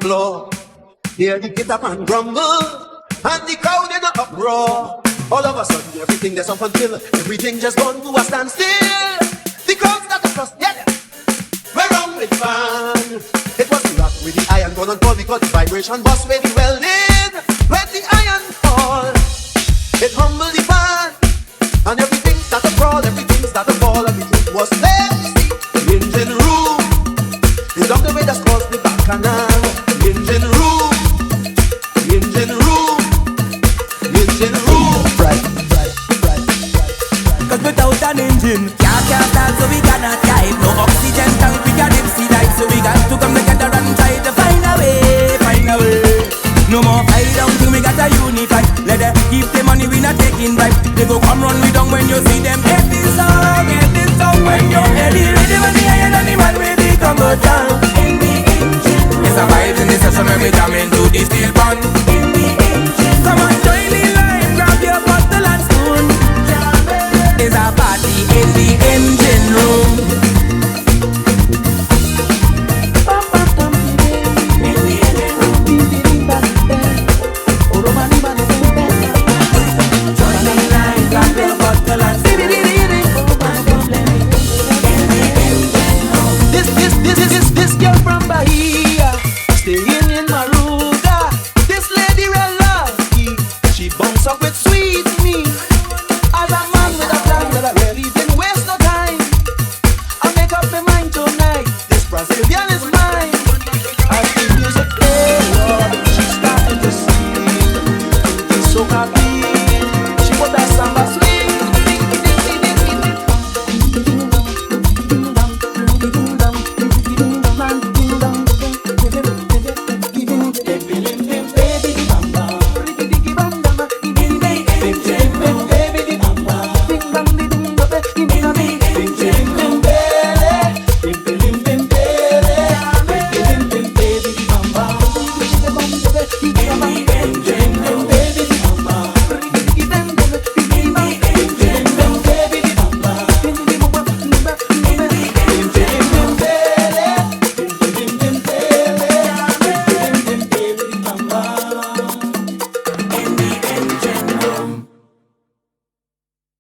floor. Hear the guitar man grumble, and the crowd in an uproar. All of a sudden, everything that's up until everything just gone to a standstill. The crowd started to trust, yeah. We're wrong with fan. It was the rock with the iron gun on fall because the vibration was very well in. When the iron fall, it humbled the fan, and everything started to crawl, everything started to fall, and the truth was there. The engine room is on the way that's caused the back canal. The engine room, the engine room, the engine room. Right. Cause without an engine, can't start, so we cannot drive. No oxygen tank, we got MC light, so we got to come together and try to find a way. No more fight down till we got to unify. Let them keep the money, we not taking bribe. They go come run we down when you see them. Get this song when you're ready. Ready when the iron and the man with the come go down in the engine. It's a vibe in the session when we jam into the steel band.